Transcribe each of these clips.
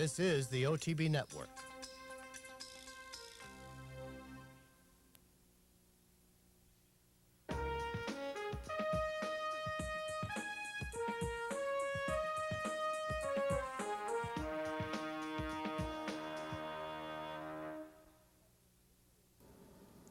This is the OTB Network.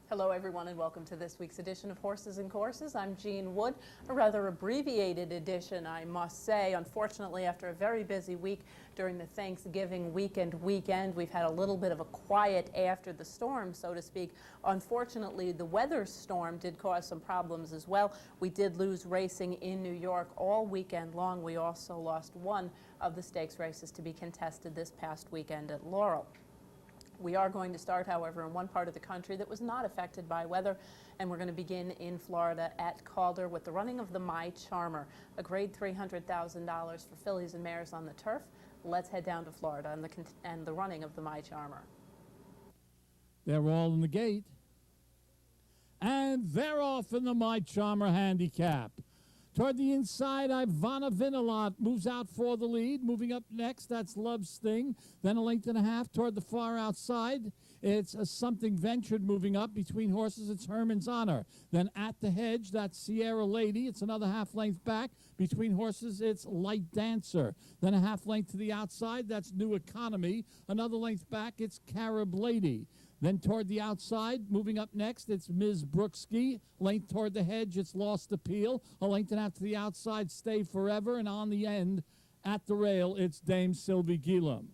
Hello, everyone, and welcome to this week's edition of Horses and Courses. I'm Jean Wood, a rather abbreviated edition, I must say. Unfortunately, after a very busy week during the Thanksgiving weekend, we've had a little bit of a quiet after the storm, so to speak. Unfortunately, the weather storm did cause some problems as well. We did lose racing in New York all weekend long. We also lost one of the stakes races to be contested this past weekend at Laurel. We are going to start, however, in one part of the country that was not affected by weather, and we're going to begin in Florida at Calder with the running of the My Charmer, a grade $300,000 for fillies and mares on the turf. Let's head down to Florida and the running of the My Charmer. They're all in the gate, and they're off in the My Charmer handicap. Toward the inside, Ivana Vinalot moves out for the lead. Moving up next, that's Love Sting. Then a length and a half toward the far outside. It's a Something Ventured moving up. Between horses, it's Herman's Honor. Then at the hedge, that's Sierra Lady. It's another half length back. Between horses, it's Light Dancer. Then a half length to the outside, that's New Economy. Another length back, it's Carib Lady. Then toward the outside, moving up next, it's Ms. Brooksky. Length toward the hedge, it's Lost Appeal. A length and a half to the outside, Stay Forever. And on the end, at the rail, it's Dame Sylvie Gillam.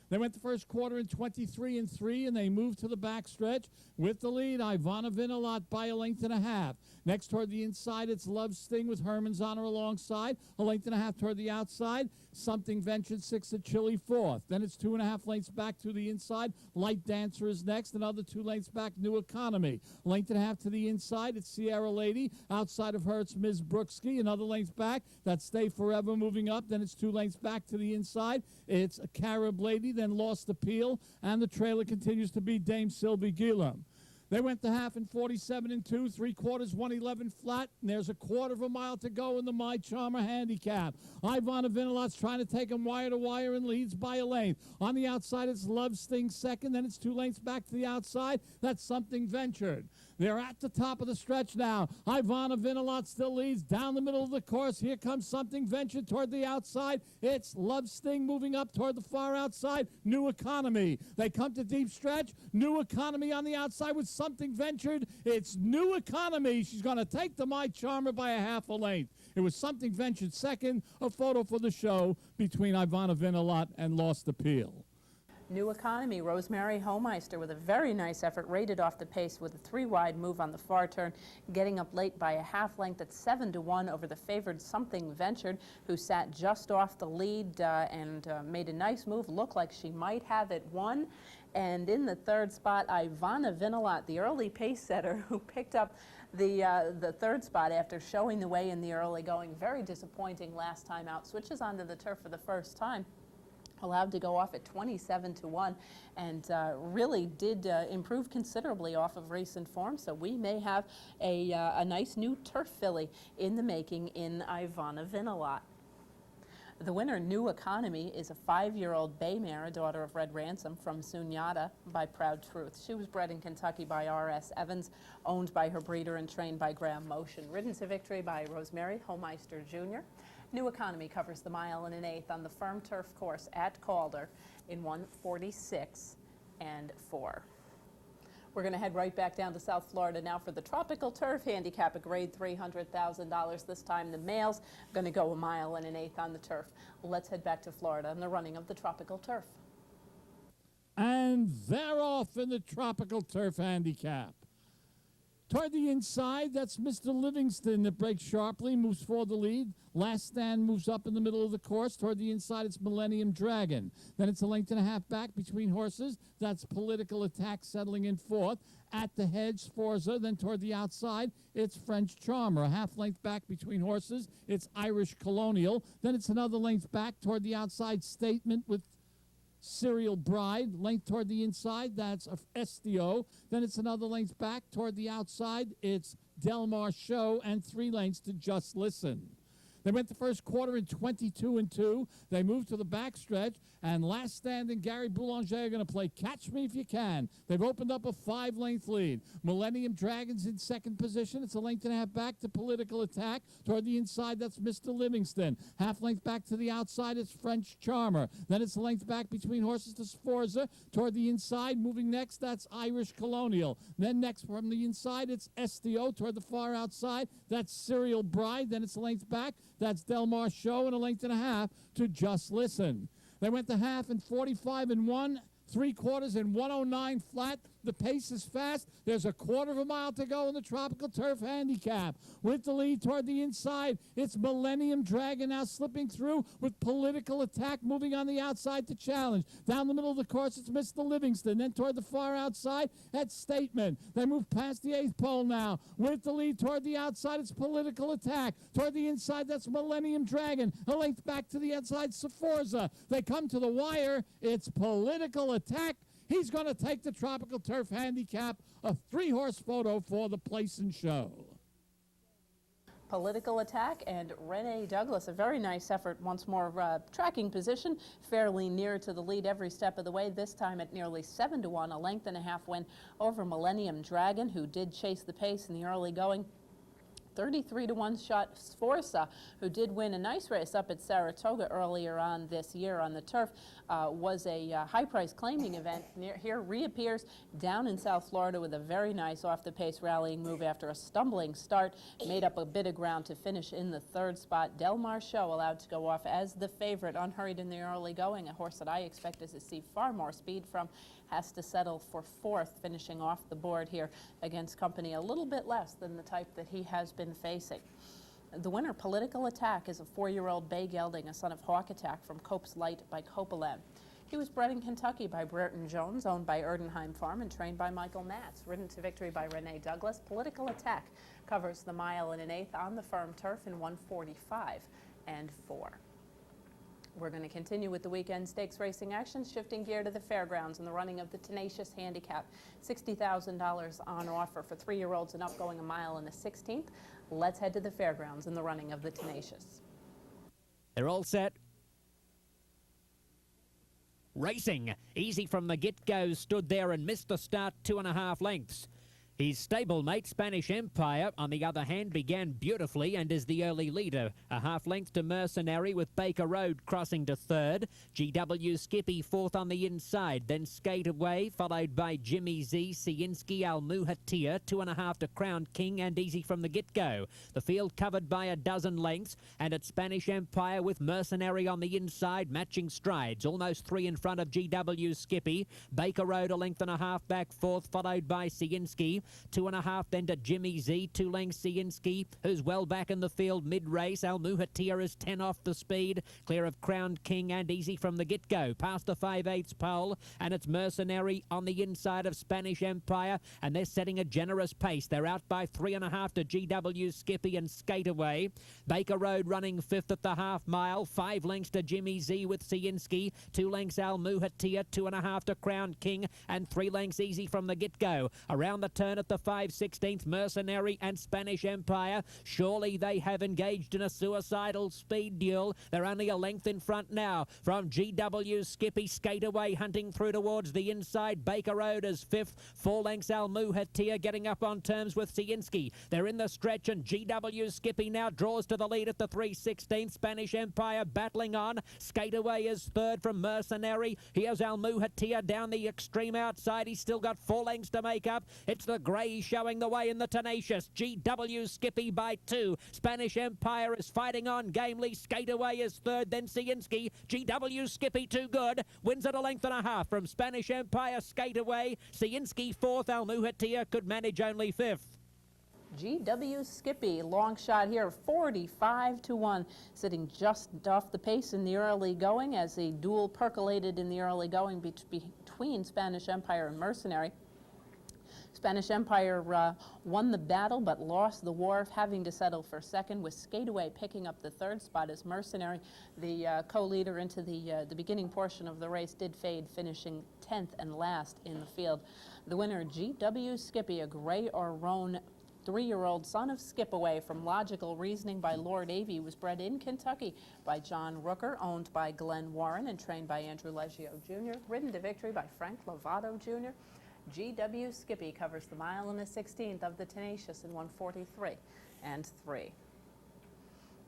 They went the first quarter in 23-3, and they moved to the backstretch with the lead. Ivana Vinalot by a length and a half. Next toward the inside, it's Love Sting with Herman's Honor alongside. A length and a half toward the outside. Something Ventured, 6 at Chile, 4th. Then it's 2.5 lengths back to the inside. Light Dancer is next. Another 2 lengths back, New Economy. Length and a half to the inside, it's Sierra Lady. Outside of her, it's Ms. Brooksky. Another length back, that's Stay Forever moving up. Then it's 2 lengths back to the inside. It's a Carib Lady, then Lost Appeal. And the trailer continues to be Dame Sylvie Gillam. They went the half in 47-2, 3/4, 111 flat, and there's a quarter of a mile to go in the My Charmer handicap. Ivana Vinalot's trying to take him wire to wire and leads by a length. On the outside, it's Love Sting second, then it's 2 lengths back to the outside. That's Something Ventured. They're at the top of the stretch now. Ivana Vinalot still leads down the middle of the course. Here comes Something Ventured toward the outside. It's Love Sting moving up toward the far outside. New Economy. They come to deep stretch. New Economy on the outside with Something Ventured. It's New Economy. She's going to take the My Charmer by a half a length. It was Something Ventured second. A photo for the show between Ivana Vinalot and Lost Appeal. New Economy, Rosemary Homeister with a very nice effort, rated off the pace with a 3-wide move on the far turn, getting up late by a half length at 7-1 over the favored Something Ventured, who sat just off the lead and made a nice move. Looked like she might have it won. And in the third spot, Ivana Vinalot, the early pace setter, who picked up the third spot after showing the way in the early going. Very disappointing last time out. Switches onto the turf for the first time. Allowed to go off at 27-1, and really did improve considerably off of recent form. So we may have a nice new turf filly in the making in Ivana Vinalot. The winner, New Economy, is a 5-year-old bay mare, a daughter of Red Ransom from Sunyata by Proud Truth. She was bred in Kentucky by R.S. Evans, owned by her breeder and trained by Graham Motion. Ridden to victory by Rosemary Homeister Jr. New Economy covers the 1 1/8 on the firm turf course at Calder in 1:46 and 4. We're going to head right back down to South Florida now for the Tropical Turf handicap, a grade $300,000. This time the males going to go 1 1/8 on the turf. Let's head back to Florida and the running of the Tropical Turf. And they're off in the Tropical Turf handicap. Toward the inside, that's Mr. Livingston that breaks sharply, moves for the lead. Last Stand moves up in the middle of the course. Toward the inside, it's Millennium Dragon. Then it's a length and a half back between horses. That's Political Attack settling in 4th. At the hedge, Sforza. Then toward the outside, it's French Charmer. A half length back between horses, it's Irish Colonial. Then it's another length back toward the outside, Statement with Serial Bride. Length toward the inside, that's Estio. Then it's another length back toward the outside, it's Del Mar Show, and 3 lengths to Just Listen. They went the first quarter in 22-2. They moved to the backstretch, and last stand and Gary Boulanger are going to play Catch Me If You Can. They've opened up a 5-length lead. Millennium Dragons in second position. It's a length and a half back to Political Attack. Toward the inside, that's Mr. Livingston. Half length back to the outside, it's French Charmer. Then it's a length back between horses to Sforza. Toward the inside, moving next, that's Irish Colonial. Then next from the inside, it's STO. Toward the far outside, that's Serial Bride. Then it's a length back, that's Del Mar Show, and a length and a half to Just Listen. They went the half in 45-1, 3/4 in 109 flat. The pace is fast. There's a quarter of a mile to go in the Tropical Turf Handicap. With the lead toward the inside, it's Millennium Dragon now slipping through with Political Attack moving on the outside to challenge. Down the middle of the course, it's Mr. Livingston. Then toward the far outside, that's Statement. They move past the 8th pole now. With the lead toward the outside, it's Political Attack. Toward the inside, that's Millennium Dragon. A length back to the outside, Sforza. They come to the wire. It's Political Attack. He's going to take the Tropical Turf Handicap, a 3-horse photo for the Place and Show. Political Attack and Renee Douglas, a very nice effort once more, tracking position fairly near to the lead every step of the way, this time at nearly 7-1, a length and a half win over Millennium Dragon, who did chase the pace in the early going. 33-1 shot Sforza, who did win a nice race up at Saratoga earlier on this year on the turf, was a high price claiming event. Here reappears down in South Florida with a very nice off-the-pace rallying move after a stumbling start. Made up a bit of ground to finish in the 3rd spot. Del Mar Show allowed to go off as the favorite, unhurried in the early going. A horse that I expected to see far more speed from has to settle for 4th, finishing off the board here against company a little bit less than the type that he has been facing. The winner, Political Attack, is a 4-year-old bay gelding, a son of Hawk Attack from Cope's Light by Copeland. He was bred in Kentucky by Brereton Jones, owned by Erdenheim Farm, and trained by Michael Matz. Ridden to victory by Renee Douglas, Political Attack covers the 1 1/8 on the firm turf in 1:45.4. We're going to continue with the weekend stakes racing action, shifting gear to the fairgrounds and the running of the Tenacious Handicap. $60,000 on offer for 3-year-olds and up, going 1 1/16. Let's head to the fairgrounds and the running of the Tenacious. They're all set. Racing. Easy from the get-go, stood there and missed the start 2.5 lengths. His stablemate, Spanish Empire, on the other hand, began beautifully and is the early leader. A half length to Mercenary with Baker Road crossing to 3rd. GW Skippy 4th on the inside. Then Skate Away, followed by Jimmy Z, Sienski, Almuhatia, 2.5 to Crown King and Easy from the get-go. The field covered by a dozen lengths, and at Spanish Empire with Mercenary on the inside, matching strides. Almost 3 in front of GW Skippy. Baker Road 1.5 lengths back 4th, followed by Sienski. 2.5 then to Jimmy Z, 2 lengths Sienski, who's well back in the field mid-race. Almuhatia is 10 off the speed, clear of Crown King and Easy from the get-go. Past the 5/8 pole, and it's Mercenary on the inside of Spanish Empire, and they're setting a generous pace. They're out by 3.5 to GW Skippy and Skate Away. Baker Road running 5th at the half mile, 5 lengths to Jimmy Z with Sienski, 2 lengths Almuhatia, 2.5 to Crown King, and 3 lengths Easy from the get-go. Around the turn at the 5/16, Mercenary and Spanish Empire. Surely they have engaged in a suicidal speed duel. They're only a length in front now from GW Skippy. Skate Away hunting through towards the inside. Baker Road is 5th. 4 lengths Almuhatia getting up on terms with Sienski. They're in the stretch, and GW Skippy now draws to the lead at the 3/16. Spanish Empire battling on. Skate Away is 3rd from Mercenary. Here's Almuhatia down the extreme outside. He's still got 4 lengths to make up. It's the Grey showing the way in the Tenacious. GW Skippy by 2. Spanish Empire is fighting on gamely. Skate Away is 3rd, then Sienski. GW Skippy too good. Wins at 1.5 lengths from Spanish Empire. Skate Away. Sienski 4th. Almuhatia could manage only 5th. GW Skippy, long shot here, 45-1, sitting just off the pace in the early going as the duel percolated in the early going between Spanish Empire and Mercenary. Spanish Empire won the battle but lost the war, having to settle for 2nd, with Skate Away picking up the 3rd spot as Mercenary, the co-leader into the beginning portion of the race, did fade, finishing 10th and last in the field. The winner, GW Skippy, a Grey or Roan 3-year-old son of Skipaway from Logical Reasoning by Lord Avey was bred in Kentucky by John Rooker, owned by Glenn Warren and trained by Andrew Leggio Jr., ridden to victory by Frank Lovato Jr. G.W. Skippy covers the mile and the 16th of the Tenacious in 1:43 and 3.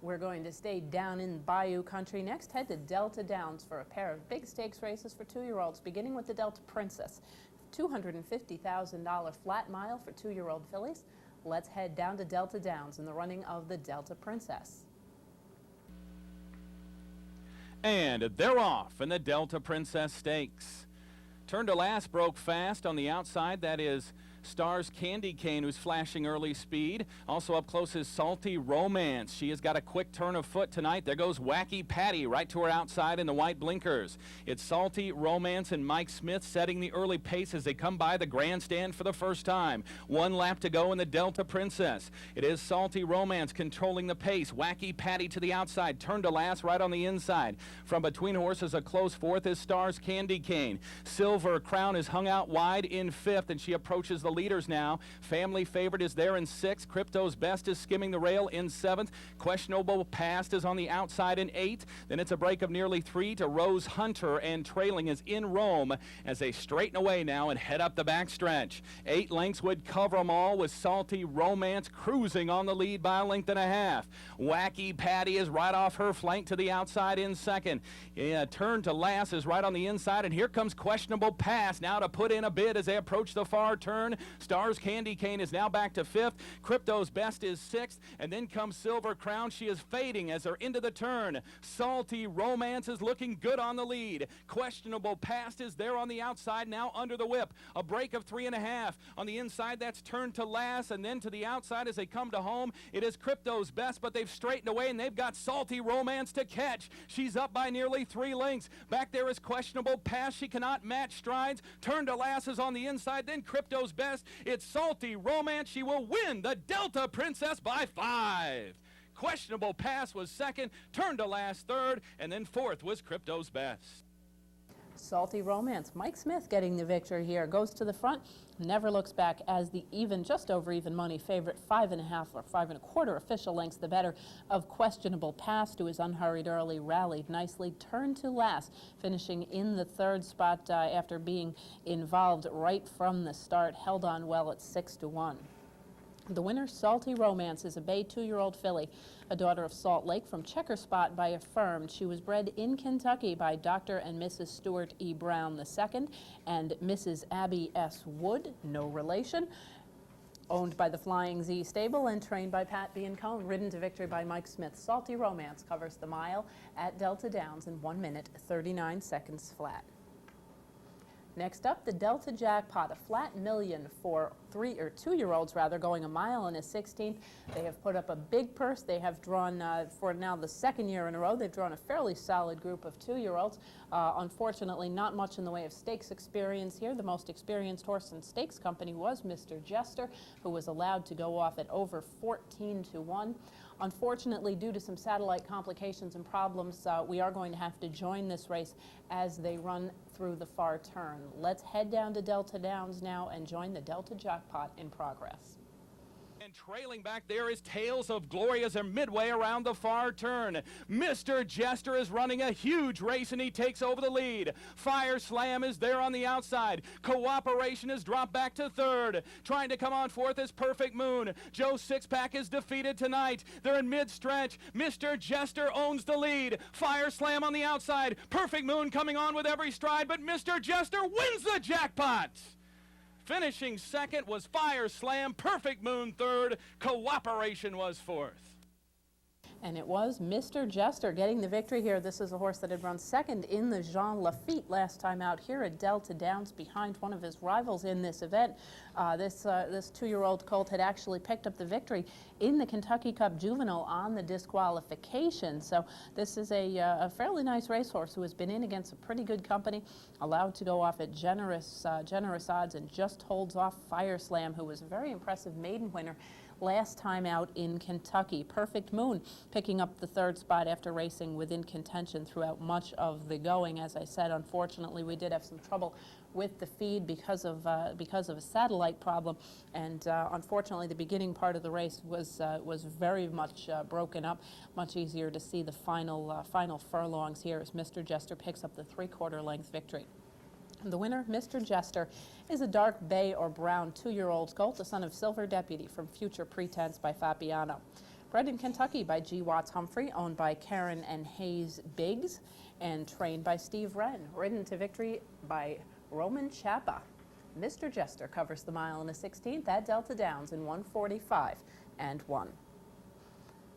We're going to stay down in Bayou country next. Head to Delta Downs for a pair of big stakes races for 2-year-olds, beginning with the Delta Princess. $250,000 flat mile for 2-year-old fillies. Let's head down to Delta Downs in the running of the Delta Princess. And they're off in the Delta Princess Stakes. Turn to last broke fast on the outside. That is Stars Candy Cane, who's flashing early speed. Also up close is Salty Romance. She has got a quick turn of foot tonight. There goes Wacky Patty right to her outside in the white blinkers. It's Salty Romance and Mike Smith setting the early pace as they come by the grandstand for the first time. 1 lap to go in the Delta Princess. It is Salty Romance controlling the pace. Wacky Patty to the outside. Turn to last right on the inside. From between horses, a close fourth is Stars Candy Cane. Silver Crown is hung out wide in 5th, and she approaches the leaders now. Family Favorite is there in 6th. Crypto's Best is skimming the rail in 7th. Questionable Past is on the outside in 8th. Then it's a break of nearly 3 to Rose Hunter, and trailing is In Rome as they straighten away now and head up the backstretch. 8 lengths would cover them all, with Salty Romance cruising on the lead by 1.5 lengths. Wacky Patty is right off her flank to the outside in 2nd. Turn to last is right on the inside, and here comes Questionable Pass now to put in a bid as they approach the far turn. Stars Candy Cane is now back to 5th. Crypto's Best is 6th, and then comes Silver Crown. She is fading as they're into the turn. Salty Romance is looking good on the lead. Questionable Past is there on the outside now under the whip. A break of 3.5. On the inside, that's Turn to Last, and then to the outside as they come to home, it is Crypto's Best, but they've straightened away and they've got Salty Romance to catch. She's up by nearly 3 lengths. Back there is Questionable Past. She cannot match strides. Turn to Last is on the inside, then Crypto's Best. It's Salty Romance. She will win the Delta Princess by 5. Questionable Pass was 2nd, Turn to Last 3rd, and then 4th was Crypto's Best. Salty Romance. Mike Smith getting the victory here. Goes to the front, never looks back as the just over even money favorite. 5.5 or 5.25 official lengths the better of Questionable Past, who is unhurried early, rallied nicely, Turned to Last, finishing in the 3rd spot after being involved right from the start. Held on well at 6-1. The winner, Salty Romance, is a bay 2-year-old filly, a daughter of Salt Lake from Checker Spot by Affirmed. She was bred in Kentucky by Dr. and Mrs. Stuart E. Brown II and Mrs. Abby S. Wood, no relation. Owned by the Flying Z stable and trained by Pat B. and Cone. Ridden to victory by Mike Smith. Salty Romance covers the mile at Delta Downs in 1 minute, 39 seconds flat. Next up, the Delta Jackpot, a flat million for 2-year-olds going a mile and a 16th. They have put up a big purse. They have drawn, for now the 2nd year in a row, they've drawn a fairly solid group of 2-year-olds. Unfortunately, not much in the way of stakes experience here. The most experienced horse in stakes company was Mr. Jester, who was allowed to go off at over 14-1. Unfortunately, due to some satellite complications and problems, we are going to have to join this race as they run through the far turn. Let's head down to Delta Downs now and join the Delta Jackpot in progress. And trailing back there is Tales of Glory as they're midway around the far turn. Mr. Jester is running a huge race and he takes over the lead. Fire Slam is there on the outside. Cooperation is dropped back to 3rd. Trying to come on 4th is Perfect Moon. Joe Sixpack is defeated tonight. They're in mid-stretch. Mr. Jester owns the lead. Fire Slam on the outside. Perfect Moon coming on with every stride, but Mr. Jester wins the jackpot. Finishing 2nd was Fire Slam, Perfect Moon 3rd, Cooperation was 4th. And it was Mr. Jester getting the victory here. This is a horse that had run 2nd in the Jean Lafitte last time out here at Delta Downs behind one of his rivals in this event. This 2-year-old colt had actually picked up the victory in the Kentucky Cup Juvenile on the disqualification. So this is a fairly nice racehorse who has been in against a pretty good company, allowed to go off at generous odds, and just holds off Fire Slam, who was a very impressive maiden winner last time out in Kentucky. Perfect Moon picking up the third spot after racing within contention throughout much of the going. As I said, unfortunately, we did have some trouble with the feed because of a satellite problem, and unfortunately the beginning part of the race was very much broken up. Much easier to see the final furlongs here as Mr. Jester picks up the 3/4 length victory. And the winner, Mr. Jester, is a dark bay or brown 2-year-old colt, the son of Silver Deputy from Future Pretense by Fabiano. Bred in Kentucky by G. Watts Humphrey, owned by Karen and Hayes Biggs, and trained by Steve Wren. Ridden to victory by Roman Chapa. Mr. Jester covers the mile in a 16th at Delta Downs in 1:45.1.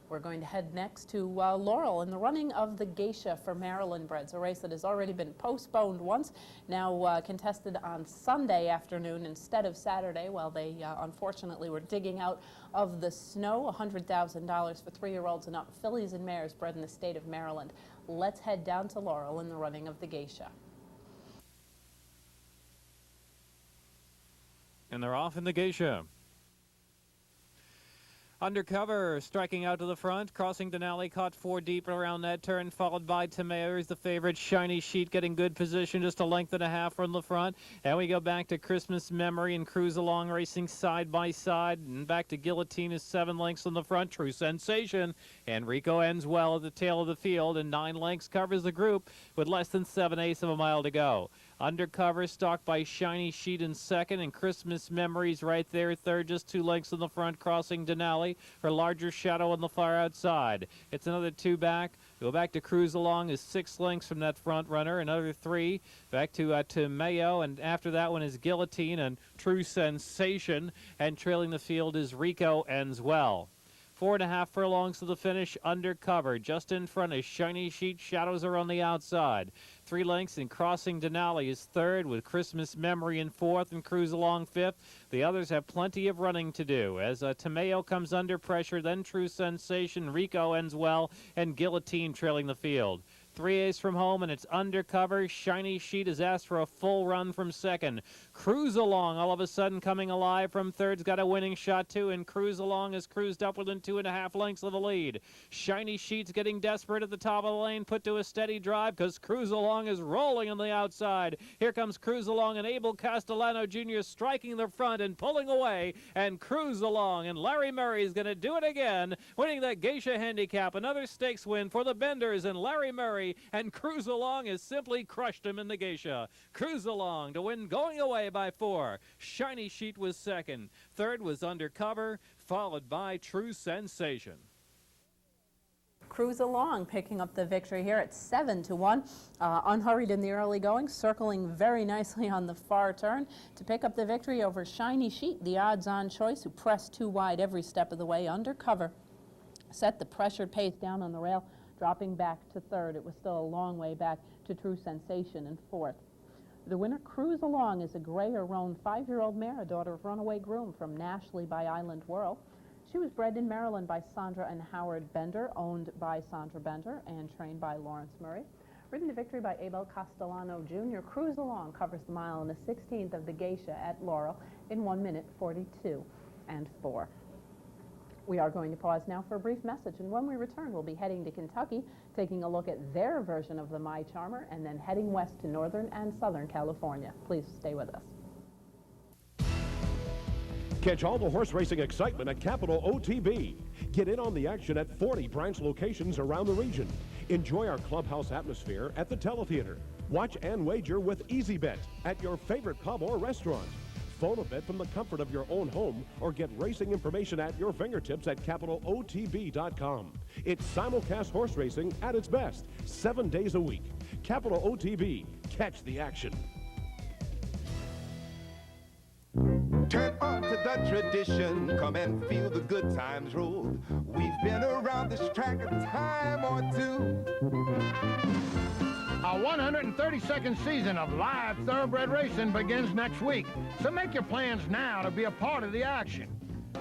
We're going to head next to Laurel in the running of the Geisha for Maryland breds, a race that has already been postponed once, now contested on Sunday afternoon instead of Saturday, while they unfortunately were digging out of the snow. $100,000 for 3-year-olds and up, fillies and mares bred in the state of Maryland. Let's head down to Laurel in the running of the Geisha. And they're off in the Geisha. Undercover, striking out to the front, crossing Denali, caught 4 deep around that turn, followed by Tomeo. He's the favorite. Shiny Sheet getting good position, just a length and a half from the front. And we go back to Christmas Memory and Cruise Along racing side by side. And back to Guillotine is 7 lengths on the front. True Sensation. And Rico ends well at the tail of the field, and 9 lengths covers the group with less than 7/8 of a mile to go. Undercover, stalked by Shiny Sheet in second, and Christmas Memories right there third, just 2 lengths in the front, crossing Denali. Her larger shadow on the far outside. It's another 2 back. Go back to Cruise Along is 6 lengths from that front runner. Another 3 back to Mayo, and after that one is Guillotine and True Sensation, and trailing the field is Rico ends well. 4.5 furlongs to the finish. Undercover, just in front is Shiny Sheet. Shadows are on the outside. 3 lengths, and crossing Denali is third, with Christmas Memory in fourth and Cruise Along fifth. The others have plenty of running to do as Tomeo comes under pressure, then True Sensation, Rico ends well, and Guillotine trailing the field. 3 from home, and it's Undercover. Shiny Sheet has asked for a full run from second. Cruise Along all of a sudden coming alive from third's got a winning shot too, and Cruise Along has cruised up within 2.5 lengths of the lead. Shiny Sheet's getting desperate at the top of the lane, put to a steady drive because Cruise Along is rolling on the outside. Here comes Cruise Along, and Abel Castellano Jr. striking the front and pulling away, and Cruise Along, and Larry Murray is going to do it again, winning that Geisha handicap. Another stakes win for the Benders and Larry Murray, and Cruise Along has simply crushed him in the Geisha. Cruise Along to win, going away by 4. Shiny Sheet was second. Third was Undercover, followed by True Sensation. Cruise Along picking up the victory here at 7-1. Unhurried in the early going, circling very nicely on the far turn to pick up the victory over Shiny Sheet, the odds-on choice, who pressed 2 wide every step of the way. Undercover set the pressured pace down on the rail, dropping back to third. It was still a long way back to True Sensation in fourth. The winner, Cruise Along, is a gray or roan 5-year-old mare, a daughter of Runaway Groom from Nashley by Island Whirl. She was bred in Maryland by Sandra and Howard Bender, owned by Sandra Bender and trained by Lawrence Murray. Ridden to victory by Abel Castellano Jr., Cruise Along covers the mile in the 16th of the Geisha at Laurel in 1:42.4. We are going to pause now for a brief message, and when we return, we'll be heading to Kentucky, taking a look at their version of the My Charmer, and then heading west to Northern and Southern California. Please stay with us. Catch all the horse racing excitement at Capital OTB. Get in on the action at 40 branch locations around the region. Enjoy our clubhouse atmosphere at the Teletheater. Watch and wager with EasyBet at your favorite pub or restaurant. Phone a bet from the comfort of your own home, or get racing information at your fingertips at CapitalOTB.com. It's simulcast horse racing at its best, 7 days a week. Capital OTB. Catch the action. Turn on to the tradition, come and feel the good times roll. We've been around this track a time or two. Our 132nd season of live thoroughbred racing begins next week, so make your plans now to be a part of the action.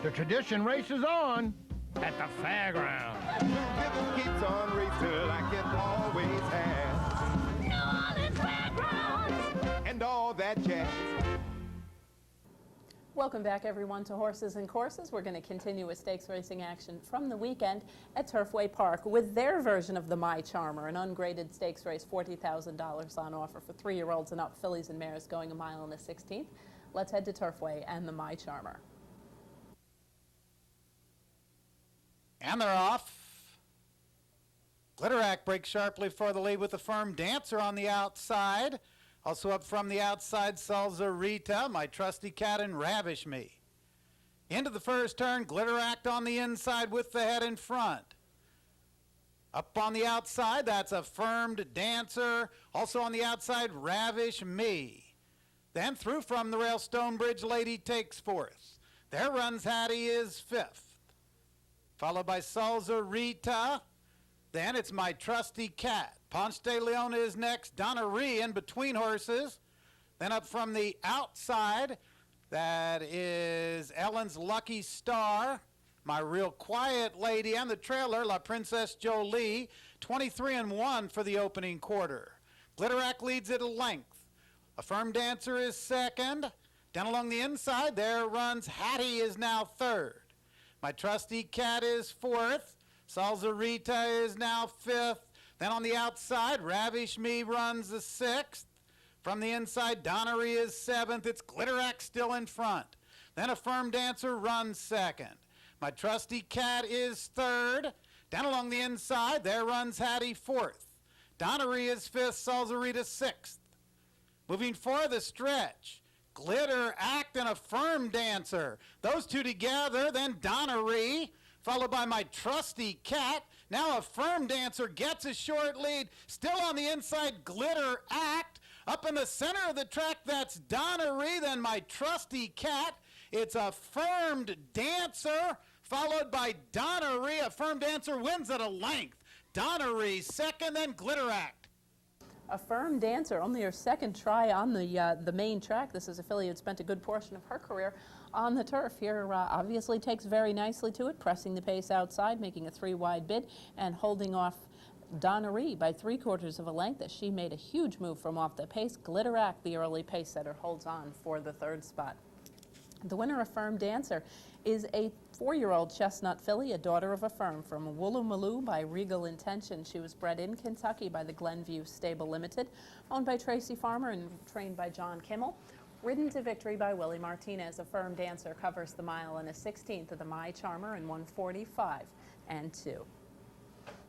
The tradition races on at the fairground. The rhythm keeps on racing like it always has. New Orleans fairgrounds and all that jazz. Welcome back, everyone, to Horses and Courses. We're going to continue with stakes racing action from the weekend at Turfway Park with their version of the My Charmer, an ungraded stakes race, $40,000 on offer for 3-year-olds and up, fillies and mares going 1 mile and a 16th. Let's head to Turfway and the My Charmer. And they're off. Glitterack breaks sharply for the lead with the Firm Dancer on the outside. Also up from the outside, Salzarita, My Trusty Cat, and Ravish Me. Into the first turn, Glitterack on the inside with the head in front. Up on the outside, that's a Firmed Dancer. Also on the outside, Ravish Me. Then through from the rail, Stonebridge Lady takes fourth. There runs Hattie is fifth. Followed by Salzarita. Then it's My Trusty Cat. Ponce de Leon is next. Donna Ree in between horses. Then up from the outside, that is Ellen's Lucky Star, My Real Quiet Lady, and the trailer, La Princesse Jolie, 23-1 for the opening quarter. Glitterack leads at a length. A Firm Dancer is second. Down along the inside, there runs Hattie is now third. My Trusty Cat is fourth. Salzarita is now fifth. Then on the outside, Ravish Me runs the sixth. From the inside, Donnery is seventh. It's Glitterack still in front. Then a Firm Dancer runs second. My Trusty Cat is third. Down along the inside, there runs Hattie fourth. Donnery is fifth. Salzarita sixth. Moving for the stretch, Glitterack and a Firm Dancer. Those two together, then Donnery, followed by My Trusty Cat. Now a Firm Dancer gets a short lead. Still on the inside, Glitterack. Up in the center of the track, that's Donnery, then My Trusty Cat. It's a Firmed Dancer, followed by Donnery. A Firm Dancer wins at a length. Donnery second, then Glitterack. A Firm Dancer, only her second try on the main track. This is a filly who spent a good portion of her career on the turf. Here obviously takes very nicely to it, pressing the pace outside, making a 3-wide bid, and holding off Donnery by 3/4 of a length as she made a huge move from off the pace. Glitterack, the early pace setter, holds on for the third spot. The winner of Firm Dancer is a 4-year-old chestnut filly, a daughter of a firm, from Woolloomooloo by Regal Intention. She was bred in Kentucky by the Glenview Stable Limited, owned by Tracy Farmer and trained by John Kimmel. Ridden to victory by Willie Martinez, a Firm Dancer covers the 1 mile and a 16th of the My Charmer in 1:45.2.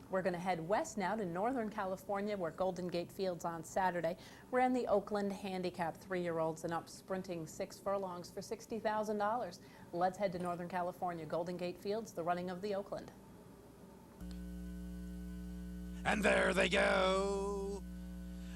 We're going to head west now to Northern California, where Golden Gate Fields on Saturday ran the Oakland Handicap 3-year-olds and up, sprinting 6 furlongs for $60,000. Let's head to Northern California. Golden Gate Fields, the running of the Oakland. And there they go.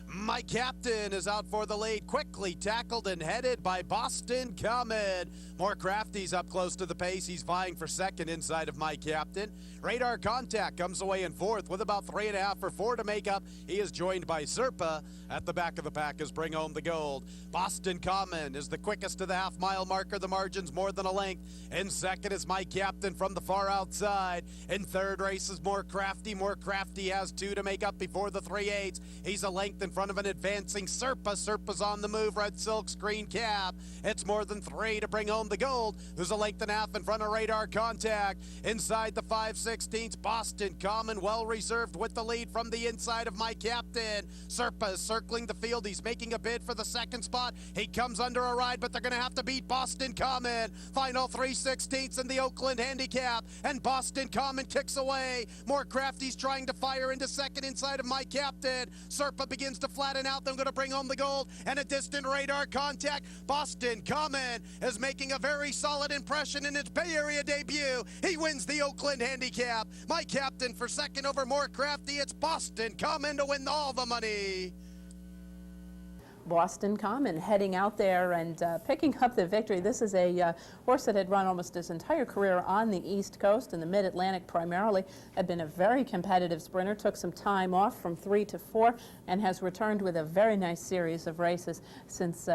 My Captain is out for the lead, quickly tackled and headed by Boston Common. More Crafty's up close to the pace. He's vying for second inside of My Captain. Radar Contact comes away in fourth with about 3.5 for 4 to make up. He is joined by Serpa at the back of the pack as Bring Home the Gold. Boston Common is the quickest to the half-mile marker. The margin's more than a length. In second is My Captain from the far outside. In third race is More Crafty. More Crafty has 2 to make up before the 3/8. He's a length in front of an advancing Serpa. Serpa's on the move, red silk screen cap. It's more than 3 to Bring Home the Gold. There's a length and a half in front of Radar Contact. Inside the 5/16, Boston Common, well reserved with the lead from the inside of My Captain. Serpa is circling the field. He's making a bid for the second spot. He comes under a ride, but they're going to have to beat Boston Common. Final 3/16 in the Oakland Handicap, and Boston Common kicks away. More Crafty's trying to fire into second inside of My Captain. Serpa begins to flatten out. They're going to Bring Home the Gold, and a distant Radar Contact. Boston Common is making a very solid impression in his Bay Area debut. He wins the Oakland Handicap. My Captain for second over More Crafty. It's Boston Common to win all the money. Boston Common heading out there and picking up the victory. This is a horse that had run almost his entire career on the East Coast and the Mid-Atlantic primarily, had been a very competitive sprinter, took some time off from 3 to 4, and has returned with a very nice series of races since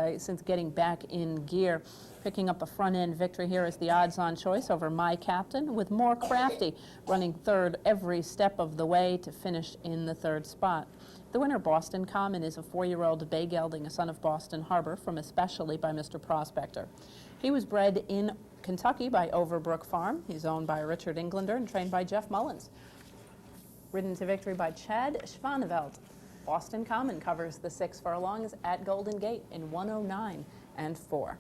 getting back in gear. Picking up a front-end victory here is the odds-on choice over My Captain, with More Crafty running third every step of the way to finish in the third spot. The winner, Boston Common, is a 4-year-old bay gelding, a son of Boston Harbor, from Especially by Mr. Prospector. He was bred in Kentucky by Overbrook Farm. He's owned by Richard Englander and trained by Jeff Mullins. Ridden to victory by Chad Schwaneveld. Boston Common covers the 6 furlongs at Golden Gate in 109 and 4.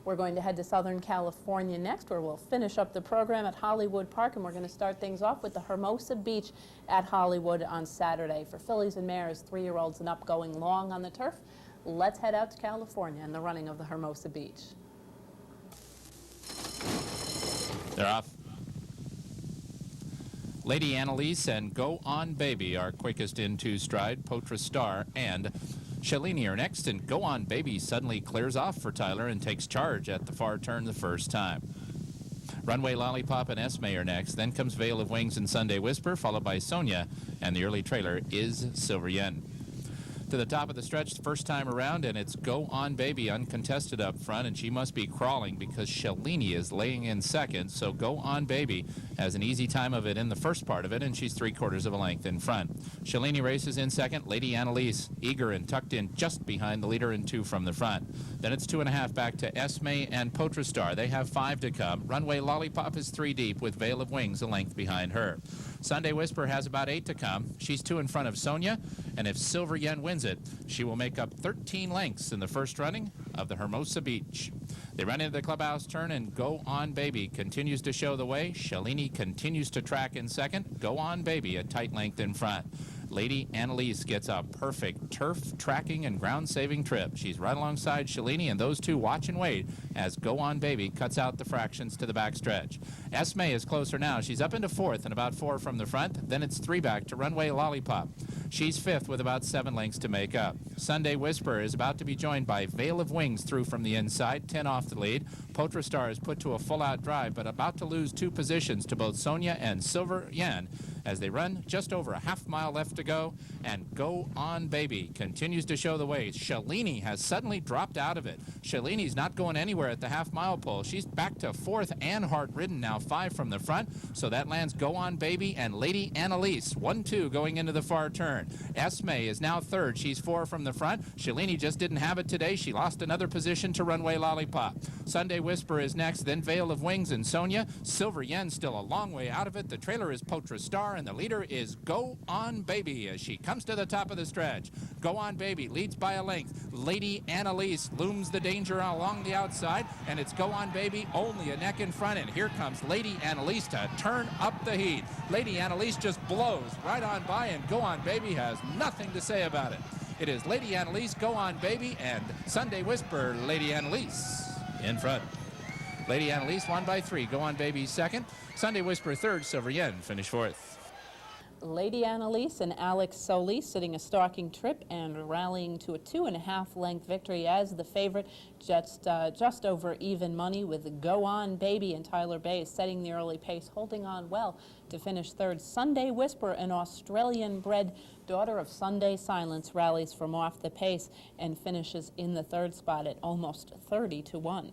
We're going to head to Southern California next, where we'll finish up the program at Hollywood Park, and we're going to start things off with the Hermosa Beach at Hollywood on Saturday. For fillies and mares, 3-year-olds and up, going long on the turf. Let's head out to California and the running of the Hermosa Beach. They're off. Lady Annalise and Go On Baby are quickest into stride. Potra Star and Shalini are next, and Go On Baby suddenly clears off for Tyler and takes charge at the far turn the first time. Runway Lollipop and Esme are next. Then comes Veil of Wings and Sunday Whisper, followed by Sonia, and the early trailer is Silver Yen. To the top of the stretch the first time around, and it's Go On Baby uncontested up front, and she must be crawling because Shalini is laying in second. So Go On Baby has an easy time of it in the first part of it, and she's 3/4 of a length in front. Shalini races in second. Lady Annalise eager and tucked in just behind the leader and 2 from the front. Then it's 2.5 back to Esme and Potra Star. They have 5 to come. Runway Lollipop is 3 deep with Veil of Wings a length behind her. Sunday Whisper has about 8 to come. She's 2 in front of Sonia, and if Silver Yen wins it, she will make up 13 lengths in the first running of the Hermosa Beach. They run into the clubhouse turn, and Go On Baby continues to show the way. Shalini continues to track in second. Go On Baby a tight length in front. Lady Annalise gets a perfect turf tracking and ground saving trip. She's right alongside Shalini, and those two watch and wait as Go On Baby cuts out the fractions to the backstretch. Esme is closer now. She's up into 4th and about 4 from the front. Then it's 3 back to Runway Lollipop. She's 5th with about 7 lengths to make up. Sunday Whisper is about to be joined by Veil of Wings through from the inside, 10 off the lead. Potra Star is put to a full-out drive, but about to lose 2 positions to both Sonia and Silver Yen as they run just over a half mile left to go, and Go On Baby continues to show the way. Shalini has suddenly dropped out of it. Shalini's not going anywhere at the half-mile pole. She's back to 4th and hard-ridden now, 5 from the front, so that lands Go On Baby and Lady Annalise, 1-2 going into the far turn. Esme is now 3rd. She's 4 from the front. Shalini just didn't have it today. She lost another position to Runway Lollipop. Sunday Whisper is next, then Veil of Wings and Sonia. Silver Yen still a long way out of it. The trailer is Potra Star, and the leader is Go On Baby as she comes to the top of the stretch. Go On Baby leads by a length. Lady Annalise looms the danger along the outside, and it's Go On Baby only a neck in front, and here comes Lady Annalise to turn up the heat. Lady Annalise just blows right on by, and Go On Baby has nothing to say about it. It is Lady Annalise, Go On Baby, and Sunday Whisper, Lady Annalise in front. Lady Annalise won by 3. Go On Baby 2nd. Sunday Whisper 3rd. Silver Yen finished 4th. Lady Annalise and Alex Solis sitting a stalking trip and rallying to a 2.5 length victory as the favorite, just over even money, with Go On Baby and Tyler Bay setting the early pace, holding on well to finish 3rd. Sunday Whisper, an Australian-bred daughter of Sunday Silence, rallies from off the pace and finishes in the 3rd spot at almost 30-1.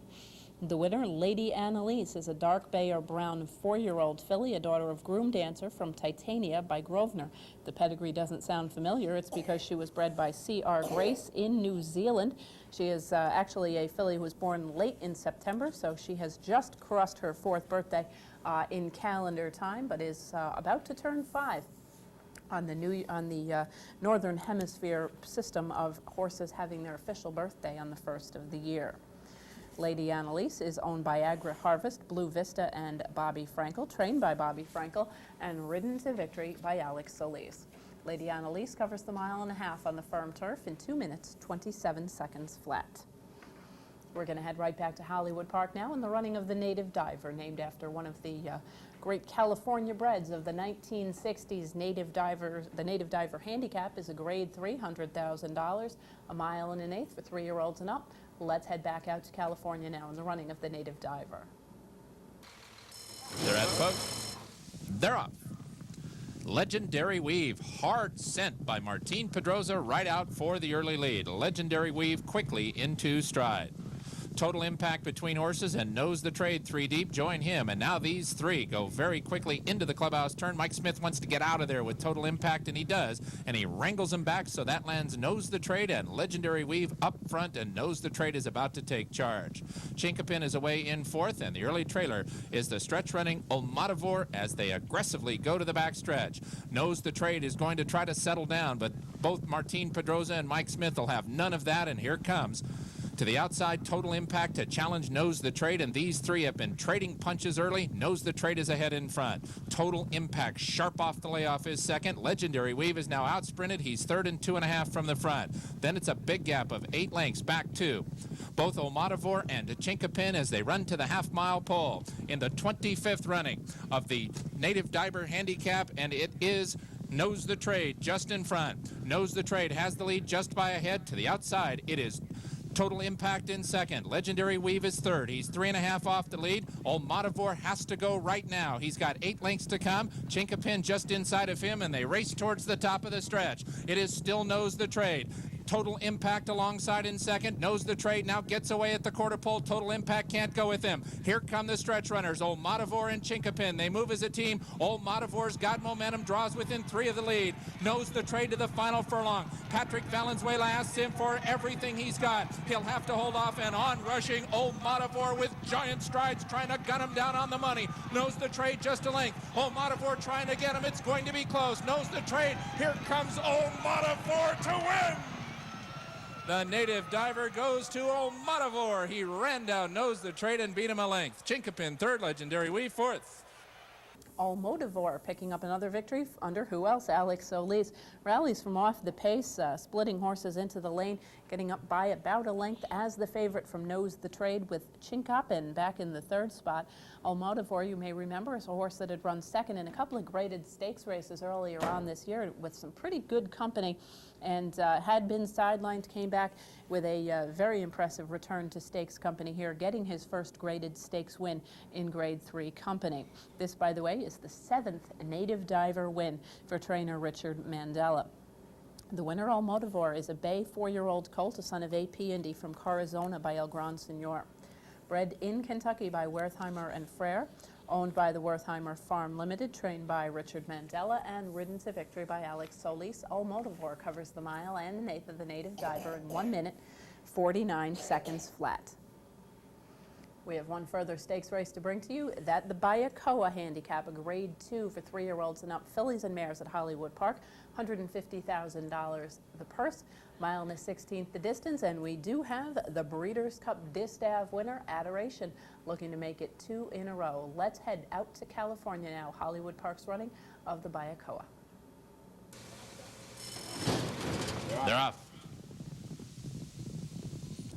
The winner, Lady Annalise, is a dark bay or brown 4-year-old filly, a daughter of Groom Dancer from Titania by Grosvenor. The pedigree doesn't sound familiar. It's because she was bred by C.R. Grace in New Zealand. She is actually a filly who was born late in September, so she has just crossed her 4th birthday in calendar time, but is about to turn 5 on the Northern Hemisphere system of horses having their official birthday on the 1st of the year. Lady Annalise is owned by Agri Harvest, Blue Vista, and Bobby Frankel, trained by Bobby Frankel, and ridden to victory by Alex Solis. Lady Annalise covers the 1.5 miles on the firm turf in 2 minutes, 27 seconds flat. We're going to head right back to Hollywood Park now in the running of the Native Diver, named after one of the great California breds of the 1960s. Native Diver. The Native Diver handicap is a grade 3, $100,000, 1.125 miles for 3-year-olds and up. Let's head back out to California now in the running of the Native Diver. They're at the boat. They're off. Legendary Weave, hard sent by Martin Pedroza, right out for the early lead. Legendary Weave quickly into stride. Total Impact Between Horses and Knows the Trade 3 deep. Join him. And now these three go very quickly into the clubhouse turn. Mike Smith wants to get out of there with Total Impact, and he does. And he wrangles him back, so that lands Knows the Trade and Legendary Weave up front, and Knows the Trade is about to take charge. Chinkapin is away in fourth, and the early trailer is the stretch running Olmadivor as they aggressively go to the back stretch. Knows the Trade is going to try to settle down, but both Martin Pedroza and Mike Smith will have none of that, and here comes to the outside Total Impact to challenge Knows the Trade, and these three have been trading punches early. Knows the Trade is ahead in front. Total Impact sharp off the layoff is second. Legendary Weave is now out sprinted. He's third and 2.5 from the front. Then it's a big gap of 8 lengths back to both Olmadivor and Chinkapin as they run to the half-mile pole in the 25th running of the Native Diver Handicap, and it is Knows the Trade just in front. Knows the Trade has the lead just by a head. To the outside, it is Total Impact in second. Legendary Weave is third. He's 3.5 off the lead. Olmadivor has to go right now. He's got 8 lengths to come. Chinkapin just inside of him, and they race towards the top of the stretch. It is still Knows the Trade. Total Impact alongside in second. Knows the Trade now gets away at the quarter pole. Total Impact can't go with him. Here come the stretch runners, Olmadivor and Chinkapin. They move as a team. Olmadivor's got momentum, draws within 3 of the lead. Knows the Trade to the final furlong. Patrick Valenzuela asks him for everything he's got. He'll have to hold off, and on rushing Olmadivor with giant strides, trying to gun him down on the money. Knows the Trade just a length. Olmadivor trying to get him. It's going to be close. Knows the Trade. Here comes Olmadivor to win. The Native Diver goes to Olmadivor. He ran down Knows the Trade and beat him a length. Chinkapin third, Legendary Weave fourth. Olmadivor picking up another victory under who else? Alex Solis. Rallies from off the pace, splitting horses into the lane, getting up by about a length as the favorite from Knows the Trade, with Chinkapin back in the third spot. Olmadivor, you may remember, is a horse that had run second in a couple of graded stakes races earlier on this year with some pretty good company, and had been sidelined, came back with a very impressive return to stakes company here, getting his first graded stakes win in Grade 3 company. This, by the way, is the 7th Native Diver win for trainer Richard Mandella. The winner, Olmadivor, is a bay 4-year-old colt, a son of A.P. Indy from Corazona by El Gran Senor. Bred in Kentucky by Wertheimer and Frere, owned by the Wertheimer Farm Limited, trained by Richard Mandella, and ridden to victory by Alex Solis. Olmadivor covers the mile and an eighth of the Native Diver in 1 minute, 49 seconds flat. We have one further stakes race to bring to you, that the Bayakoa Handicap, a Grade 2 for 3-year-olds and up, fillies and mares at Hollywood Park, $150,000 the purse, mile and a 16th the distance, and we do have the Breeders' Cup Distav winner, Adoration, looking to make it 2 in a row. Let's head out to California now. Hollywood Park's running of the Bayakoa. They're off.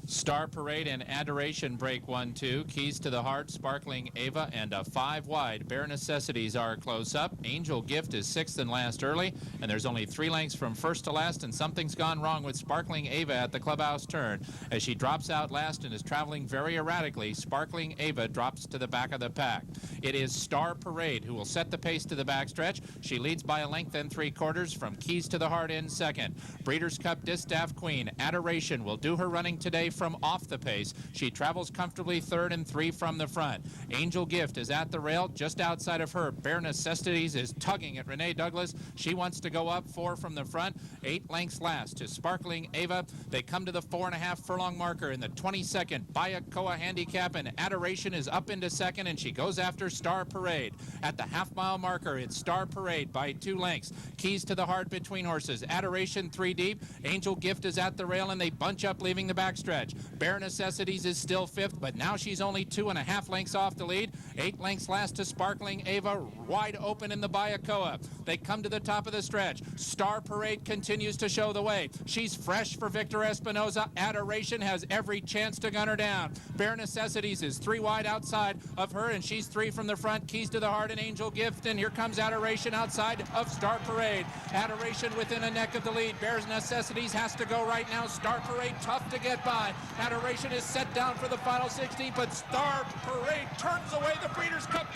Star Parade and Adoration break 1-2. Keys to the Heart, Sparkling Ava, and a 5 wide. Bare Necessities are close up. Angel Gift is 6th and last early, and there's only 3 lengths from first to last, and something's gone wrong with Sparkling Ava at the clubhouse turn. As she drops out last and is traveling very erratically, Sparkling Ava drops to the back of the pack. It is Star Parade who will set the pace to the backstretch. She leads by a length and 3/4 from Keys to the Heart in second. Breeders' Cup Distaff Queen, Adoration, will do her running today from off the pace. She travels comfortably 3rd and 3 from the front. Angel Gift is at the rail just outside of her. Bare Necessities is tugging at Renee Douglas. She wants to go up 4 from the front. 8 lengths last to Sparkling Ava. They come to the 4.5 furlong marker in the 22nd Bayakoa Handicap, and Adoration is up into second, and she goes after Star Parade. At the half-mile marker, it's Star Parade by 2 lengths. Keys to the Heart between horses. Adoration 3 deep. Angel Gift is at the rail, and they bunch up leaving the backstretch. Bare Necessities is still 5th, but now she's only 2.5 lengths off the lead. 8 lengths last to Sparkling Ava, wide open in the Bayakoa. They come to the top of the stretch. Star Parade continues to show the way. She's fresh for Victor Espinoza. Adoration has every chance to gun her down. Bare Necessities is 3 wide outside of her, and she's 3 from the front. Keys to the Heart and Angel Gift, and here comes Adoration outside of Star Parade. Adoration within a neck of the lead. Bare Necessities has to go right now. Star Parade tough to get by. Adoration is set down for the final 16, but Star Parade turns away the Breeders' Cup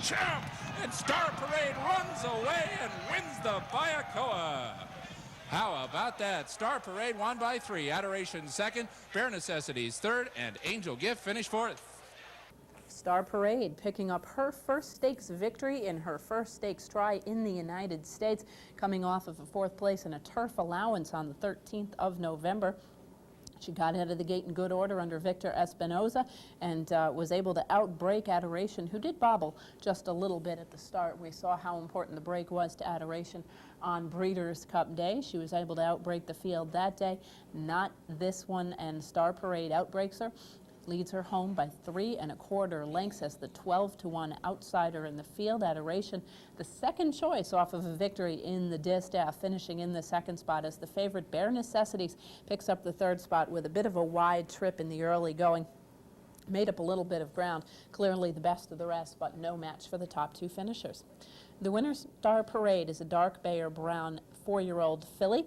champ, and Star Parade runs away and wins the Bayakoa. How about that? Star Parade won by 3. Adoration second. Bare Necessities third. And Angel Gift finished fourth. Star Parade picking up her first stakes victory in her first stakes try in the United States, coming off of a 4th place in a turf allowance on the 13th of November. She got out of the gate in good order under Victor Espinoza and was able to outbreak Adoration, who did bobble just a little bit at the start. We saw how important the break was to Adoration on Breeders' Cup Day. She was able to outbreak the field that day, not this one, and Star Parade outbreaks her. Leads her home by 3 1/4 lengths as the 12-1 outsider in the field. Adoration, the second choice off of a victory in the distaff, finishing in the 2nd spot as the favorite. Bare Necessities picks up the 3rd spot with a bit of a wide trip in the early going. Made up a little bit of ground, clearly the best of the rest, but no match for the top 2 finishers. The winner, Star Parade, is a dark Bayer Brown 4-year-old filly,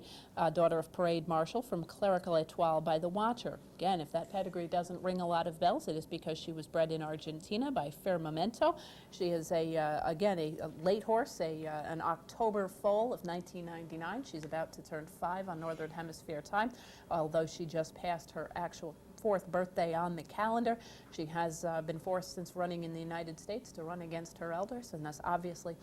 daughter of Parade Marshal from Clerical Etoile by the Watcher. Again, if that pedigree doesn't ring a lot of bells, it is because she was bred in Argentina by Firmamento. She is again a late horse, an October foal of 1999. She's about to turn 5 on Northern Hemisphere time, although she just passed her actual 4th birthday on the calendar. She has been forced since running in the United States to run against her elders, and thus obviously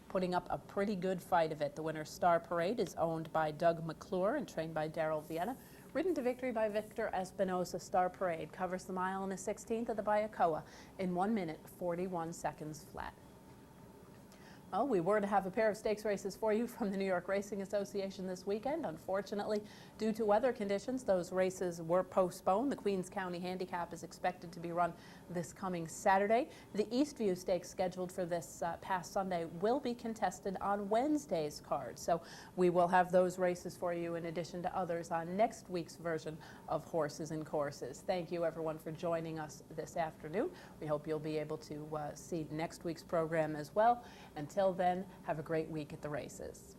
putting up a pretty good fight of it. The winner, Star Parade, is owned by Doug McClure and trained by Daryl Vienna. Ridden to victory by Victor Espinoza, Star Parade covers the mile and a 16th of the Bayacoa in 1 minute, 41 seconds flat. Well, we were to have a pair of stakes races for you from the New York Racing Association this weekend. Unfortunately, due to weather conditions, those races were postponed. The Queens County Handicap is expected to be run this coming Saturday. The Eastview Stakes, scheduled for this past Sunday, will be contested on Wednesday's card. So we will have those races for you in addition to others on next week's version of Horses and Courses. Thank you, everyone, for joining us this afternoon. We hope you'll be able to see next week's program as well. Until then, have a great week at the races.